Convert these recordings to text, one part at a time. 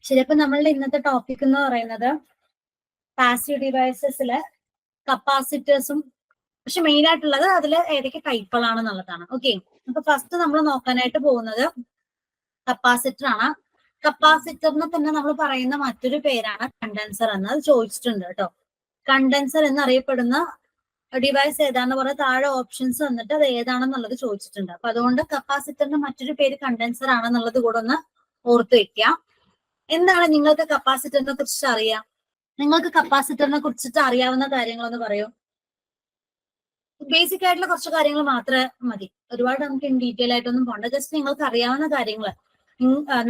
ശരി, അപ്പൊ നമ്മളുടെ ഇന്നത്തെ ടോപ്പിക് എന്ന് പറയുന്നത് പാസീവ് ഡിവൈസസില് കപ്പാസിറ്റേഴ്സും, പക്ഷെ മെയിൻ ആയിട്ടുള്ളത് അതിൽ ഏതൊക്കെ ടൈപ്പുകളാണെന്നുള്ളതാണ്. ഓക്കെ, അപ്പൊ ഫസ്റ്റ് നമ്മൾ നോക്കാനായിട്ട് പോകുന്നത് കപ്പാസിറ്റർ ആണ്. കപ്പാസിറ്ററിന് തന്നെ നമ്മൾ പറയുന്ന മറ്റൊരു പേരാണ് കണ്ടൻസർ എന്ന്. അത് ചോദിച്ചിട്ടുണ്ട് കേട്ടോ. കണ്ടൻസർ എന്നറിയപ്പെടുന്ന ഡിവൈസ് ഏതാന്ന് പറഞ്ഞാൽ താഴെ ഓപ്ഷൻസ് വന്നിട്ട് അത് ഏതാണെന്നുള്ളത് ചോദിച്ചിട്ടുണ്ട്. അപ്പൊ അതുകൊണ്ട് കപ്പാസിറ്ററിന്റെ മറ്റൊരു പേര് കണ്ടൻസർ ആണെന്നുള്ളത് കൂടെ ഒന്ന് ഓർത്ത് വെക്കുക. എന്താണ് നിങ്ങൾക്ക് കപ്പാസിറ്ററിനെ കുറിച്ച് അറിയാം? നിങ്ങൾക്ക് കപ്പാസിറ്ററിനെ കുറിച്ചിട്ട് അറിയാവുന്ന കാര്യങ്ങളൊന്ന് പറയൂ. ബേസിക് ആയിട്ടുള്ള കുറച്ച് കാര്യങ്ങൾ മാത്രമേ മതി, ഒരുപാട് നമുക്ക് ഇൻ ഡീറ്റെയിൽ ആയിട്ടൊന്നും പോകണ്ട. ജസ്റ്റ് നിങ്ങൾക്ക് അറിയാവുന്ന കാര്യങ്ങൾ.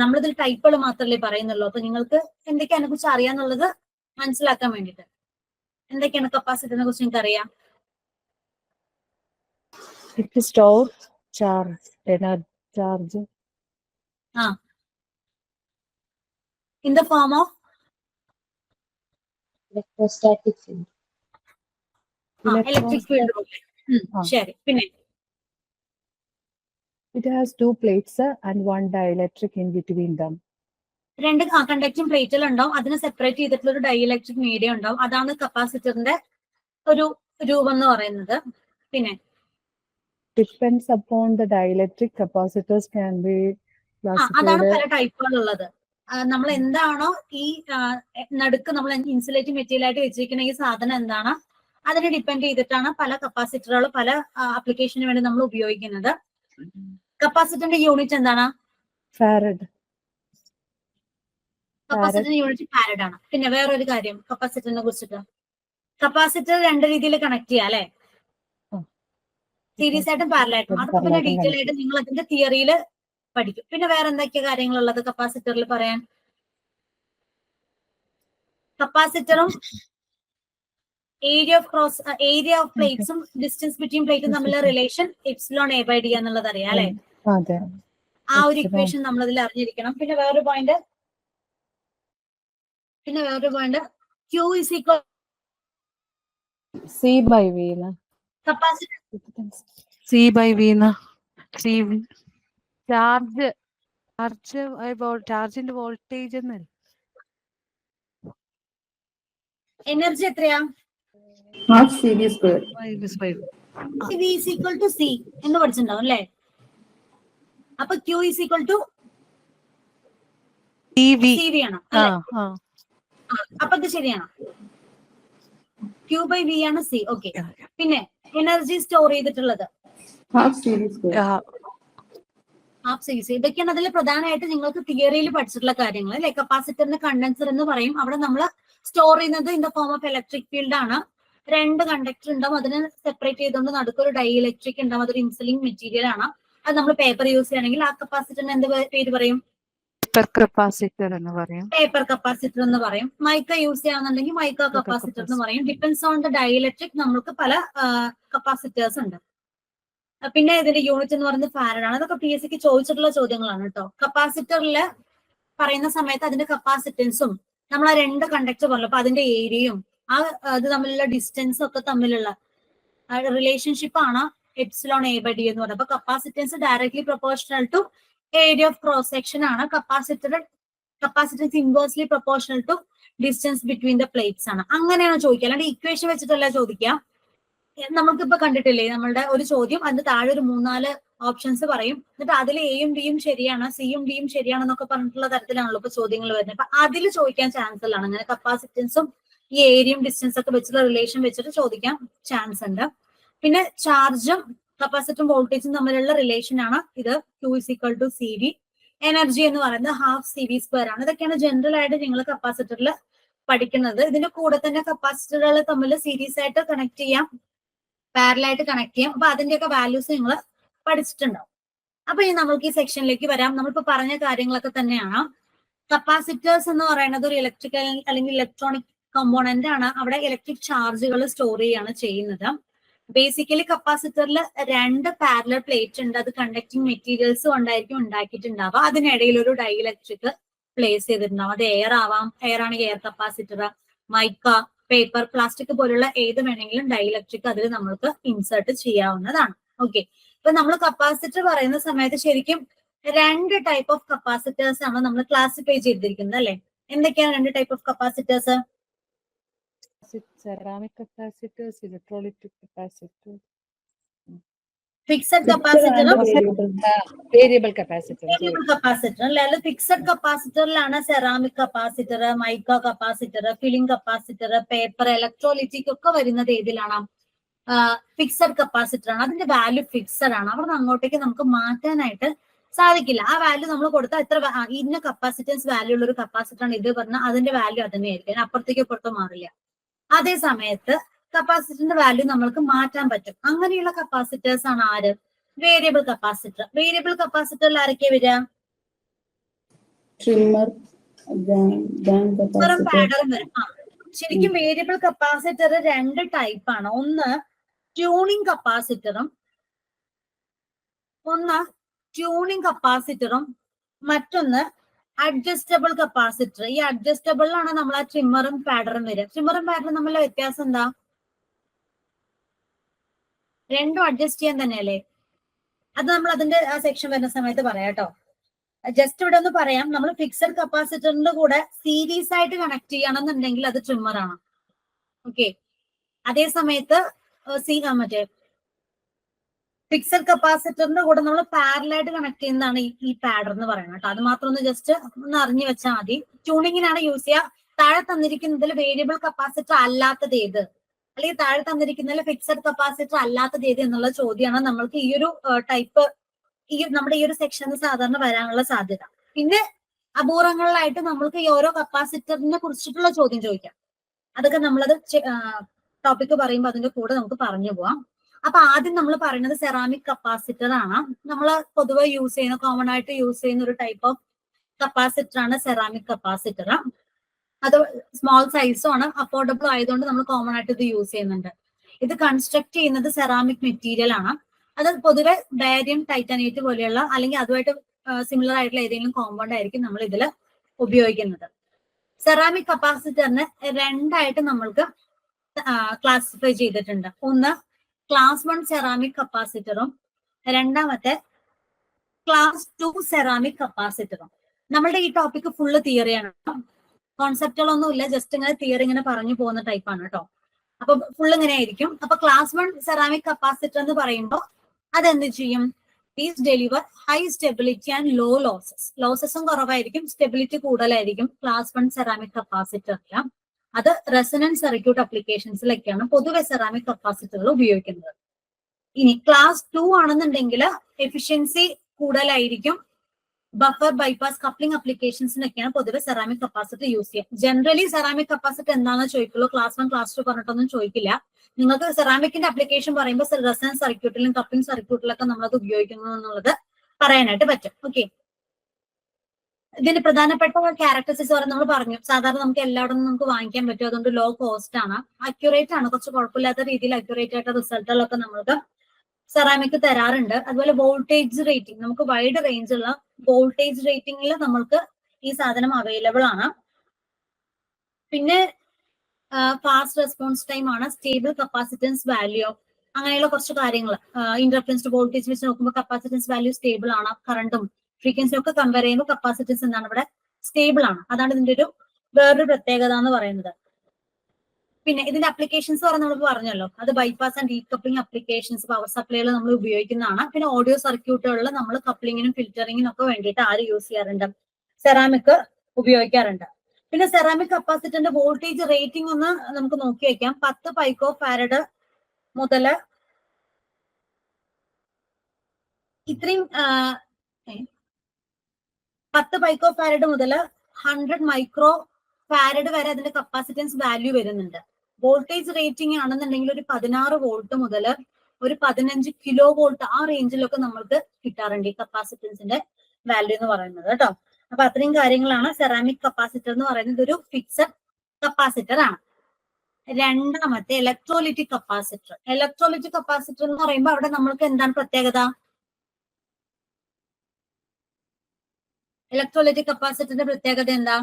നമ്മളിതിൽ ടൈപ്പുകൾ മാത്രമല്ലേ പറയുന്നുള്ളൂ. അപ്പൊ നിങ്ങൾക്ക് എന്തൊക്കെയാണ് അതിനെ കുറിച്ച് അറിയാന്നുള്ളത് മനസ്സിലാക്കാൻ വേണ്ടിയിട്ട് എന്തൊക്കെയാണ് കപ്പാസിറ്ററിനെ കുറിച്ച് നിങ്ങൾക്ക് അറിയാം? Store charge, energy charge. In the form of electrostatic field. Electric field. ശരി, പിന്നെ It has two plates and one dielectric in between them. രണ്ട് കണ്ടക്റ്റിംഗ് പ്ലേറ്റുകൾ ഉണ്ടാവും, അതിനെ സെപ്പറേറ്റ് ചെയ്തിട്ടുള്ള ഒരു ഡൈഇലക്ട്രിക് മീഡിയം ഉണ്ടാവും. അതാണ് കപ്പാസിറ്ററിന്റെ ഒരു രൂപം എന്ന് പറയുന്നത്. പിന്നെ Depends upon the dielectric, capacitors can be അതാണ് classified. പല ടൈപ്പുകൾ ഉള്ളത്. നമ്മൾ എന്താണോ ഈ നടുക്ക് നമ്മൾ ഇൻസുലേറ്റിംഗ് മെറ്റീരിയൽ ആയിട്ട് വെച്ചിരിക്കുന്ന ഈ സാധനം എന്താണ്, അതിനെ ഡിപ്പെൻഡ് ചെയ്തിട്ടാണ് പല കപ്പാസിറ്ററുകൾ പല ആപ്ലിക്കേഷന് വേണ്ടി നമ്മൾ ഉപയോഗിക്കുന്നത്. കപ്പാസിറ്ററിന്റെ യൂണിറ്റ് എന്താണ്? Farad. കപ്പാസിറ്ററിന്റെ യൂണിറ്റ് ഫാരഡ് ആണ്. പിന്നെ വേറൊരു കാര്യം കപ്പാസിറ്ററിനെ കുറിച്ചിട്ട്, കപ്പാസിറ്റർ രണ്ട് രീതിയിൽ കണക്ട് ചെയ്യാം അല്ലെ, സീരീസ് ആയിട്ടും പാരലായിട്ടും. അതൊക്കെ പിന്നെ ഡീറ്റെയിൽ ആയിട്ട് നിങ്ങൾ അതിന്റെ തിയറിയിൽ പഠിക്കും. പിന്നെ വേറെ എന്തൊക്കെയാ കാര്യങ്ങളുള്ളത് കപ്പാസിറ്ററിൽ പറയാൻ? കപ്പാസിറ്ററും ഏരിയ ഓഫ് പ്ലേറ്റ്സും ഡിസ്റ്റൻസ് ബിറ്റ്വീൻ പ്ലേറ്റും തമ്മിലുള്ള relation epsilon A by D എന്നുള്ളത് അറിയാം അല്ലെ. ആ ഒരു ഇക്വേഷൻ നമ്മൾ അതിൽ അറിഞ്ഞിരിക്കണം. പിന്നെ വേറൊരു point Q is equal C by V. Capacitor C by V. ചാർജിന്റെ വോൾട്ടേജ് എന്നല്ല, എനർജി എത്രയാ? Half CV square. V is equal to C എന്ന് പഠിച്ചിട്ടുണ്ടാവും അല്ലെ. അപ്പൊ Q is equal to CV ആണ് അല്ലെ. അപ്പൊ ഇത് ശരിയാണ്, Q by V ആണ് C. ഓക്കെ, പിന്നെ എനർജി സ്റ്റോർ ചെയ്തിട്ടുള്ളത് Half CV square. ഹാഫ് സീസി. ഇതൊക്കെയാണ് അതിൽ പ്രധാനമായിട്ട് നിങ്ങൾക്ക് തിയറിയിൽ പഠിച്ചിട്ടുള്ള കാര്യങ്ങൾ അല്ലെ. കപ്പാസിറ്ററിന് കണ്ടൻസർ എന്ന് പറയും. അവിടെ നമ്മൾ സ്റ്റോർ ചെയ്യുന്നത് in the form of electric field ആണ്. രണ്ട് കണ്ടക്ടർ ഉണ്ടാവും, അതിന് സെപ്പറേറ്റ് ചെയ്തുകൊണ്ട് നടുക്കൊരു ഡൈ ഇലക്ട്രിക് ഉണ്ടാവും. അതൊരു ഇൻസുലിംഗ് മെറ്റീരിയൽ ആണ്. അത് നമ്മൾ പേപ്പർ യൂസ് ചെയ്യണമെങ്കിൽ ആ കപ്പാസിറ്ററിന് എന്ത് പേര് പറയും? പേപ്പർ കപ്പാസിറ്റർ എന്ന് പറയും. പേപ്പർ കപ്പാസിറ്റർ എന്ന് പറയും. മൈക്ക യൂസ് ചെയ്യാന്നുണ്ടെങ്കിൽ മൈക്ക കപ്പാസിറ്റർ എന്ന് പറയും. Depends on the dielectric. നമുക്ക് പല കപ്പാസിറ്റേഴ്സ് ഉണ്ട്. പിന്നെ ഇതിന്റെ യൂണിറ്റ് എന്ന് പറയുന്നത് ഫാരഡ് ആണ്. അതൊക്കെ പി എസ് സിക്ക് ചോദിച്ചിട്ടുള്ള ചോദ്യങ്ങളാണ് കേട്ടോ. കപ്പാസിറ്ററിൽ പറയുന്ന സമയത്ത് അതിന്റെ കപ്പാസിറ്റൻസും നമ്മൾ ആ രണ്ട് കണ്ടക്ടർ പറഞ്ഞു, അപ്പൊ അതിന്റെ ഏരിയയും അത് തമ്മിലുള്ള ഡിസ്റ്റൻസും ഒക്കെ തമ്മിലുള്ള റിലേഷൻഷിപ്പ് ആണ് എപ്സിലോൺ എ ബൈ ഡി എന്ന് പറയുന്നത്. അപ്പൊ capacitance directly proportional to area of cross section ആണ്. Capacitance inversely proportional to distance between the plates ആണ്. അങ്ങനെയാണ് ചോദിക്കുക, അല്ലാണ്ട് ഇക്വേഷൻ വെച്ചിട്ടല്ല ചോദിക്കാം. നമുക്കിപ്പോ കണ്ടിട്ടില്ലേ നമ്മളുടെ ഒരു ചോദ്യം, അതിന് താഴെ ഒരു 3-4 ഓപ്ഷൻസ് പറയും, എന്നിട്ട് അതിൽ എയും ബിയും ശരിയാണ്, സിയും ഡിയും ശരിയാണെന്നൊക്കെ പറഞ്ഞിട്ടുള്ള തരത്തിലാണല്ലോ ഇപ്പൊ ചോദ്യങ്ങൾ വരുന്നത്. അപ്പൊ അതിൽ ചോദിക്കാൻ ചാൻസ് ഉള്ളതാണ്. അങ്ങനെ കപ്പാസിറ്റൻസും ഈ ഏരിയയും ഡിസ്റ്റൻസ് ഒക്കെ വെച്ചുള്ള റിലേഷൻ വെച്ചിട്ട് ചോദിക്കാൻ ചാൻസ് ഉണ്ട്. പിന്നെ ചാർജും കപ്പാസിറ്ററും വോൾട്ടേജും തമ്മിലുള്ള റിലേഷൻ ആണ് ഇത്. Q is equal to CV. Energy എന്ന് പറയുന്നത് ഹാഫ് CV സ്ക്വയർ ആണ്. ഇതൊക്കെയാണ് ജനറൽ ആയിട്ട് നിങ്ങൾ കപ്പാസിറ്ററിൽ പഠിക്കുന്നത്. ഇതിന്റെ കൂടെ തന്നെ കപ്പാസിറ്ററുകൾ തമ്മിൽ സീരീസ് ആയിട്ട് കണക്ട് ചെയ്യാം, പാരലായിട്ട് കണക്ട് ചെയ്യാം. അപ്പൊ അതിന്റെയൊക്കെ വാല്യൂസ് നിങ്ങൾ പഠിച്ചിട്ടുണ്ടാവും. അപ്പൊ ഇനി നമ്മൾക്ക് ഈ സെക്ഷനിലേക്ക് വരാം. നമ്മളിപ്പോ പറഞ്ഞ കാര്യങ്ങളൊക്കെ തന്നെയാണ്. കപ്പാസിറ്റേഴ്സ് എന്ന് പറയുന്നത് ഒരു ഇലക്ട്രിക്കൽ അല്ലെങ്കിൽ ഇലക്ട്രോണിക് കമ്പോണന്റ് ആണ്. അവിടെ ഇലക്ട്രിക് ചാർജുകൾ സ്റ്റോർ ചെയ്യാണ് ചെയ്യുന്നത്. ബേസിക്കലി കപ്പാസിറ്ററിൽ രണ്ട് പാരലൽ പ്ലേറ്റ് ഉണ്ട്. അത് കണ്ടക്ടിങ് മെറ്റീരിയൽസ് കൊണ്ടായിരിക്കും ഉണ്ടാക്കിയിട്ടുണ്ടാവുക. അതിനിടയിൽ ഒരു ഡൈ ഇലക്ട്രിക് പ്ലേസ് ചെയ്തിട്ടുണ്ടാവും. അത് എയർ ആവാം, എയർ ആണെങ്കിൽ air capacitor, mica, paper, plastic പോലുള്ള ഏത് വേണമെങ്കിലും ഡൈ ഇലക്ട്രിക് അതിൽ നമ്മൾക്ക് ഇൻസേർട്ട് ചെയ്യാവുന്നതാണ്. ഓക്കെ, ഇപ്പൊ നമ്മൾ കപ്പാസിറ്റർ പറയുന്ന സമയത്ത് ശരിക്കും രണ്ട് ടൈപ്പ് ഓഫ് കപ്പാസിറ്റേഴ്സ് ആണ് നമ്മൾ ക്ലാസിഫൈ ചെയ്തിരിക്കുന്നത് അല്ലെ. എന്തൊക്കെയാണ് രണ്ട് type of capacitors? ceramic capacitors, electrolytic capacitors, fixed കപ്പാസിറ്ററും variable capacitors. വേരിയബിൾ കപ്പാസിറ്റർ അല്ലെ. അല്ല, ഫിക്സഡ് കപ്പാസിറ്ററിലാണ് ceramic capacitor, mica capacitor, filling capacitor, paper, electrolytic ഒക്കെ വരുന്നത് ഏതിലാണ്? ഫിക്സഡ് കപ്പാസിറ്റർ ആണ്. അതിന്റെ വാല്യൂ ഫിക്സഡ് ആണ്. അവിടെ നിന്ന് അങ്ങോട്ടേക്ക് നമുക്ക് മാറ്റാനായിട്ട് സാധിക്കില്ല. ആ വാല്യൂ നമ്മൾ കൊടുത്താൽ എത്ര ഇന്ന കപ്പാസിറ്റൻസ് വാല്യൂ ഉള്ള ഒരു കപ്പാസിറ്റർ ആണ് ഇത് പറഞ്ഞാൽ അതിന്റെ വാല്യൂ അത് തന്നെയായിരിക്കും, അപ്പുറത്തേക്ക് ഇപ്പുറത്തോ മാറില്ല. അതേ സമയത്ത് കപ്പാസിറ്ററിന്റെ വാല്യൂ നമ്മൾക്ക് മാറ്റാൻ പറ്റും. അങ്ങനെയുള്ള കപ്പാസിറ്റേഴ്സ് ആണ് ആര്? Variable capacitor. വേരിയബിൾ കപ്പാസിറ്ററിൽ ആരൊക്കെ വരിക? Trimmer, gang capacitor. പാഡറും വരും. ശരിക്കും വേരിയബിൾ കപ്പാസിറ്റർ രണ്ട് ടൈപ്പ് ആണ്. ഒന്ന് ട്യൂണിംഗ് കപ്പാസിറ്ററും മറ്റൊന്ന് അഡ്ജസ്റ്റബിൾ കപ്പാസിറ്റർ. ഈ അഡ്ജസ്റ്റബിളിലാണ് നമ്മൾ ആ ട്രിമ്മറും പാഡറും വരിക. ട്രിമ്മറും പാഡറും തമ്മിലുള്ള വ്യത്യാസം എന്താ? രണ്ടും അഡ്ജസ്റ്റ് ചെയ്യാൻ തന്നെയല്ലേ? അത് നമ്മൾ അതിന്റെ ആ സെക്ഷൻ വരുന്ന സമയത്ത് പറയാം കേട്ടോ. ജസ്റ്റ് ഇവിടെ ഒന്ന് പറയാം, നമ്മൾ ഫിക്സഡ് കപ്പാസിറ്ററിന്റെ കൂടെ സീരീസ് ആയിട്ട് കണക്ട് ചെയ്യണമെന്നുണ്ടെങ്കിൽ അത് ട്രിമ്മർ ആണ്. ഓക്കെ. അതേ സമയത്ത് മറ്റേ ഫിക്സഡ് കപ്പാസിറ്ററിന്റെ കൂടെ നമ്മൾ പാരലായിട്ട് കണക്ട് ചെയ്യുന്നതാണ് ഈ പാഡർ എന്ന് പറയുന്നത് കേട്ടോ. അത് മാത്രം ഒന്ന് ജസ്റ്റ് ഒന്ന് അറിഞ്ഞു വെച്ചാൽ മതി. ട്യൂണിങ്ങിനാണ് യൂസ് ചെയ്യുക. താഴെ തന്നിരിക്കുന്നതിൽ വേരിയബിൾ കപ്പാസിറ്റർ അല്ലാത്തത് ഏത്, അല്ലെങ്കിൽ താഴെ തന്നിരിക്കുന്നതിൽ ഫിക്സഡ് കപ്പാസിറ്റർ അല്ലാത്തത് ഏത് എന്നുള്ള ചോദ്യമാണ് നമ്മൾക്ക് ഈ ഒരു ടൈപ്പ് നമ്മുടെ ഈ ഒരു സെക്ഷനിൽ സാധാരണ വരാനുള്ള സാധ്യത. പിന്നെ അപൂർവങ്ങളിലായിട്ട് നമ്മൾക്ക് ഈ ഓരോ കപ്പാസിറ്ററിനെ കുറിച്ചിട്ടുള്ള ചോദ്യം ചോദിക്കാം. അതൊക്കെ നമ്മളത് ടോപ്പിക് പറയുമ്പോൾ അതിന്റെ കൂടെ നമുക്ക് പറഞ്ഞു പോവാം. അപ്പൊ ആദ്യം നമ്മൾ പറയുന്നത് സെറാമിക് കപ്പാസിറ്റർ ആണ്. നമ്മൾ പൊതുവെ യൂസ് ചെയ്യുന്ന, കോമൺ ആയിട്ട് യൂസ് ചെയ്യുന്ന ഒരു ടൈപ്പ് ഓഫ് കപ്പാസിറ്റർ ആണ് സെറാമിക് കപ്പാസിറ്റർ. അത് സ്മോൾ സൈസും ആണ്, അഫോർഡബിൾ ആയതുകൊണ്ട് നമ്മൾ കോമൺ ആയിട്ട് ഇത് യൂസ് ചെയ്യുന്നുണ്ട്. ഇത് കൺസ്ട്രക്ട് ചെയ്യുന്നത് സെറാമിക് മെറ്റീരിയൽ ആണ്. അത് പൊതുവെ ബാരിയം, ടൈറ്റാനേറ്റ് പോലെയുള്ള അല്ലെങ്കിൽ അതുമായിട്ട് സിമിലർ ആയിട്ടുള്ള ഏതെങ്കിലും കോമ്പൗണ്ട് ആയിരിക്കും നമ്മൾ ഇതിൽ ഉപയോഗിക്കുന്നത്. സെറാമിക് കപ്പാസിറ്ററിന് രണ്ടായിട്ട് നമ്മൾക്ക് ക്ലാസിഫൈ ചെയ്തിട്ടുണ്ട്. ഒന്ന് ക്ലാസ് 1 സെറാമിക് കപ്പാസിറ്ററും രണ്ടാമത്തെ ക്ലാസ് 2 സെറാമിക് കപ്പാസിറ്ററും. നമ്മളുടെ ഈ ടോപ്പിക് ഫുള്ള് തിയറിയാണ്, കോൺസെപ്റ്റുകളൊന്നും ഇല്ല, ജസ്റ്റ് ഇങ്ങനെ തിയറി ഇങ്ങനെ പറഞ്ഞു പോകുന്ന ടൈപ്പാണ് കേട്ടോ. അപ്പൊ ഫുൾ ഇങ്ങനെ ആയിരിക്കും. അപ്പൊ ക്ലാസ് 1 സെറാമിക് കപ്പാസിറ്റർ എന്ന് പറയുമ്പോൾ അതെന്ത് ചെയ്യും? These deliver high stability and low losses. ലോസസും കുറവായിരിക്കും, സ്റ്റെബിലിറ്റി കൂടുതലായിരിക്കും ക്ലാസ് 1 സെറാമിക് കപ്പാസിറ്ററിൽ. അത് റെസൊണൻസ് സർക്യൂട്ട് അപ്ലിക്കേഷൻസിലൊക്കെയാണ് പൊതുവെ സെറാമിക് കപ്പാസിറ്ററുകൾ ഉപയോഗിക്കുന്നത്. ഇനി ക്ലാസ് 2 ആണെന്നുണ്ടെങ്കിൽ എഫിഷ്യൻസി കൂടുതലായിരിക്കും, ബഫർ, ബൈപാസ്, കപ്ലിംഗ് അപ്ലിക്കേഷൻസിനൊക്കെയാണ് പൊതുവെ സെറാമിക് കപ്പാസിറ്റർ യൂസ് ചെയ്യുക. ജനറലി സെറാമിക് കപ്പാസിറ്റർ എന്താണെന്ന് ചോദിക്കുള്ളൂ, ക്ലാസ് 1 ക്ലാസ് 2 പറഞ്ഞിട്ടൊന്നും ചോദിക്കില്ല. നിങ്ങൾക്ക് സെറാമിക്കിന്റെ അപ്ലിക്കേഷൻ പറയുമ്പോൾ റെസൊണൻസ് സർക്യൂട്ടിലും കപ്ലിംഗ് സർക്യൂട്ടിലൊക്കെ നമ്മളത് ഉപയോഗിക്കുന്നു എന്നുള്ളത് പറയാനായിട്ട് പറ്റും. ഓക്കെ. ഇതിന്റെ പ്രധാനപ്പെട്ട ക്യാരക്ടറിസ്റ്റിക്സ് പറഞ്ഞ് നമ്മൾ പറഞ്ഞു. സാധാരണ നമുക്ക് എല്ലായിടത്തും നമുക്ക് വാങ്ങിക്കാൻ പറ്റും, അതുകൊണ്ട് ലോ കോസ്റ്റ് ആണ്, അക്യുറേറ്റ് ആണ്, കുറച്ച് കുഴപ്പമില്ലാത്ത രീതിയിൽ അക്യുറേറ്റ് ആയിട്ട് റിസൾട്ടുകളൊക്കെ നമ്മൾക്ക് സെറാമിക് തരാറുണ്ട്. അതുപോലെ വോൾട്ടേജ് റേറ്റിംഗ്, നമുക്ക് വൈഡ് റേഞ്ച് ഉള്ള വോൾട്ടേജ് റേറ്റിംഗിൽ നമ്മൾക്ക് ഈ സാധനം അവൈലബിൾ ആണ്. പിന്നെ ഫാസ്റ്റ് റെസ്പോൺസ് ടൈം ആണ്, സ്റ്റേബിൾ കപ്പാസിറ്റൻസ് വാല്യൂ, അങ്ങനെയുള്ള കുറച്ച് കാര്യങ്ങൾ. ഇൻറഫറൻസ് വോൾട്ടേജ് വെച്ച് നോക്കുമ്പോൾ കപ്പാസിറ്റൻസ് വാല്യൂ സ്റ്റേബിൾ ആണ്, കറണ്ടും ഫ്രീക്വൻസിയും ഒക്കെ കമ്പയർ ചെയ്യുമ്പോൾ കപ്പാസിറ്റൻസ് എന്താണ് ഇവിടെ സ്റ്റേബിൾ ആണ്. അതാണ് ഇതിന്റെ ഒരു വേറൊരു പ്രത്യേകത എന്ന് പറയുന്നത്. പിന്നെ ഇതിന്റെ അപ്ലിക്കേഷൻസ് പറഞ്ഞാൽ നമ്മൾ പറഞ്ഞല്ലോ, അത് bypass and decoupling applications power സപ്ലൈകൾ നമ്മൾ ഉപയോഗിക്കുന്നതാണ്. പിന്നെ ഓഡിയോ സർക്യൂട്ടുകളിൽ നമ്മൾ കപ്ലിങ്ങിനും ഫിൽറ്ററിങ്ങിനും ഒക്കെ വേണ്ടിയിട്ട് ആര് യൂസ് ചെയ്യാറുണ്ട്? സെറാമിക് ഉപയോഗിക്കാറുണ്ട്. പിന്നെ സെറാമിക് കപ്പാസിറ്ററിന്റെ വോൾട്ടേജ് റേറ്റിംഗ് ഒന്ന് നമുക്ക് നോക്കി വെക്കാം. 10 പൈക്കോ ഫാരഡ് മുതൽ ഇത്രയും 10 പൈക്കോ ഫാരഡ് മുതൽ 100 മൈക്രോ ഫാരഡ് വരെ അതിന്റെ കപ്പാസിറ്റൻസ് വാല്യൂ വരുന്നുണ്ട്. വോൾട്ടേജ് റേറ്റിംഗ് ആണെന്നുണ്ടെങ്കിൽ ഒരു 16 വോൾട്ട് മുതൽ ഒരു 15 കിലോ വോൾട്ട് ആ റേഞ്ചിലൊക്കെ നമ്മൾക്ക് കിട്ടാറുണ്ട് ഈ കപ്പാസിറ്റൻസിന്റെ വാല്യൂ എന്ന് പറയുന്നത് കേട്ടോ. അപ്പൊ അത്രയും കാര്യങ്ങളാണ് സെറാമിക് കപ്പാസിറ്റർ എന്ന് പറയുന്നത്. ഒരു ഫിക്സഡ് കപ്പാസിറ്റർ ആണ്. രണ്ടാമത്തെ ഇലക്ട്രോലിറ്റിക് കപ്പാസിറ്റർ. ഇലക്ട്രോലിറ്റിക് കപ്പാസിറ്റർ എന്ന് പറയുമ്പോൾ അവിടെ നമ്മൾക്ക് എന്താണ് പ്രത്യേകത? ഇലക്ട്രോലിറ്റിക് കപ്പാസിറ്ററിന്റെ പ്രത്യേകത എന്താ?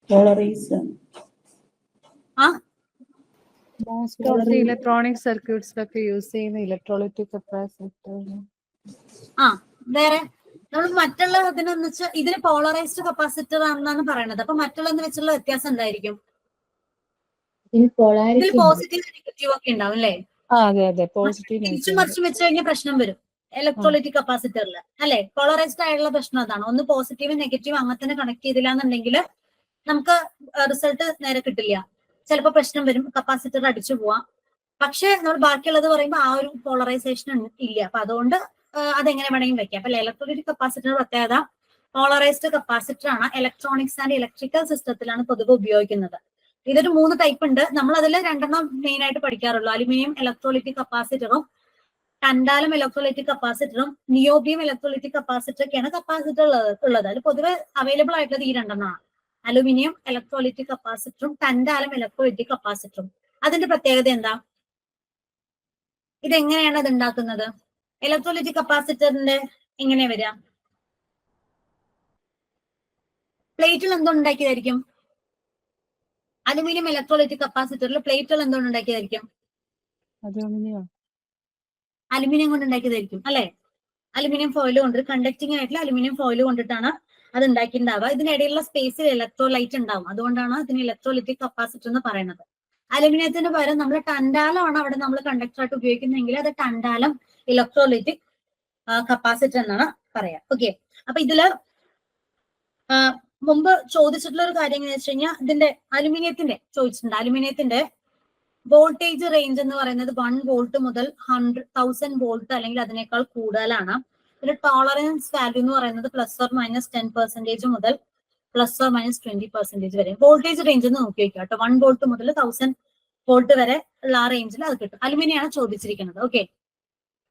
Polarization. Most of the electronic circuits like use in electrolytic capacitor. വേറെ നമ്മൾ മറ്റുള്ള ഇതിനെന്ന് വെച്ചാൽ ഇതിന് പോളറൈസ്ഡ് കപ്പാസിറ്റർ ആണെന്നാണ് പറയുന്നത്. അപ്പൊ മറ്റുള്ളതെന്ന് വെച്ചുള്ള വ്യത്യാസം എന്തായിരിക്കും? ഇതിൽ പോസിറ്റീവ് നെഗറ്റീവ് ഒക്കെ ഉണ്ടാവും അല്ലേ? അതെ പോസിറ്റീവ് തിരിച്ചും മറിച്ചും വെച്ച് കഴിഞ്ഞാൽ പ്രശ്നം വരും ഇലക്ട്രോലൈറ്റിക് കപ്പാസിറ്ററിൽ അല്ലെ. പോളറൈസ്ഡ് ആയിട്ടുള്ള പ്രശ്നം അതാണ്. ഒന്ന് പോസിറ്റീവ് നെഗറ്റീവ് അങ്ങനെ തന്നെ കണക്ട് ചെയ്തില്ല എന്നുണ്ടെങ്കിൽ നമുക്ക് റിസൾട്ട് നേരെ കിട്ടില്ല. ചിലപ്പോൾ പ്രശ്നം വരും, കപ്പാസിറ്റർ അടിച്ചു പോവാം. പക്ഷെ നമ്മൾ ബാക്കിയുള്ളത് പറയുമ്പോൾ ആ ഒരു പോളറൈസേഷൻ ഇല്ല. അപ്പൊ അതുകൊണ്ട് അതെങ്ങനെ വേണമെങ്കിലും വെക്കാം. അപ്പൊ ഇലക്ട്രോലൈറ്റിക് കപ്പാസിറ്റർ പ്രത്യേകത പോളറൈസ്ഡ് കപ്പാസിറ്റർ ആണ്. ഇലക്ട്രോണിക്സ് ആൻഡ് ഇലക്ട്രിക്കൽ സിസ്റ്റത്തിലാണ് പൊതുവെ ഉപയോഗിക്കുന്നത്. ഇതൊരു 3 ടൈപ്പ് ഉണ്ട്. നമ്മൾ അതിൽ 2 മെയിൻ ആയിട്ട് പഠിക്കാറുള്ളൂ. അലുമിനിയം ഇലക്ട്രോലൈറ്റിക് കപ്പാസിറ്ററും ടൻഡാലം ഇലക്ട്രോലൈറ്റിക് കപ്പാസിറ്ററും നിയോബിയം ഇലക്ട്രോലൈറ്റിക് കപ്പാസിറ്റർ ഒക്കെയാണ് കപ്പാസിറ്റർ ഉള്ളത്. അതിൽ പൊതുവെ അവൈലബിൾ ആയിട്ടുള്ളത് ഈ 2 അലുമിനിയം ഇലക്ട്രോലൈറ്റിക് കപ്പാസിറ്ററും ടൻഡാലം ഇലക്ട്രോലൈറ്റിക് കപ്പാസിറ്ററും. അതിന്റെ പ്രത്യേകത എന്താ? ഇതെങ്ങനെയാണ് അത് ഉണ്ടാക്കുന്നത്? ഇലക്ട്രോലൈറ്റിക് കപ്പാസിറ്ററിന്റെ എങ്ങനെ വരിക? പ്ലേറ്റിൽ എന്തുണ്ടാക്കിയതായിരിക്കും? അലുമിനിയം ഇലക്ട്രോലൈറ്റിക് കപ്പാസിറ്ററിൽ പ്ലേറ്റുകൾ എന്തുകൊണ്ട് ഉണ്ടാക്കിയതായിരിക്കും? അലുമിനിയം കൊണ്ട് ഉണ്ടാക്കിയതായിരിക്കും അല്ലെ. അലുമിനിയം ഫോയിൽ കൊണ്ട്, കണ്ടക്ടിങ് ആയിട്ടുള്ള അലുമിനിയം ഫോയിൽ കൊണ്ടിട്ടാണ് അത് ഉണ്ടാക്കിയിട്ടുണ്ടാവുക. ഇതിനിടയിലുള്ള സ്പേസിൽ ഇലക്ട്രോലൈറ്റ് ഉണ്ടാവും. അതുകൊണ്ടാണ് ഇതിന് ഇലക്ട്രോലൈറ്റിക് കപ്പാസിറ്റർ എന്ന് പറയുന്നത്. അലുമിനിയത്തിന് പകരം നമ്മൾ ടൻഡാലമാണ് അവിടെ നമ്മൾ കണ്ടക്ടർ ആയിട്ട് ഉപയോഗിക്കുന്നെങ്കിൽ അത് ടൻഡാലം ഇലക്ട്രോലൈറ്റിക് കപ്പാസിറ്റർ എന്നാണ് പറയാ. ഓക്കെ, അപ്പൊ ഇതില് മുമ്പ് ചോദിച്ചിട്ടുള്ള ഒരു കാര്യം എങ്ങനെയാ വെച്ച് കഴിഞ്ഞാൽ ഇതിന്റെ അലുമിനിയത്തിന്റെ ചോദിച്ചിട്ടുണ്ട്. അലുമിനിയത്തിന്റെ വോൾട്ടേജ് റേഞ്ച് എന്ന് പറയുന്നത് 1 വോൾട്ട് മുതൽ 1000 വോൾട്ട് അല്ലെങ്കിൽ അതിനേക്കാൾ കൂടുതലാണ്. പിന്നെ ടോളറൻസ് വാല്യൂ എന്ന് പറയുന്നത് ±10% മുതൽ ±20% വരെ. വോൾട്ടേജ് റേഞ്ച് എന്ന് നോക്കി വെക്കുക കേട്ടോ. 1 വോൾട്ട് മുതൽ 1000 വോൾട്ട് വരെ ഉള്ള ആ റേഞ്ചിൽ അത് കിട്ടും. അലുമിനിയാണ് ചോദിച്ചിരിക്കുന്നത്. ഓക്കെ,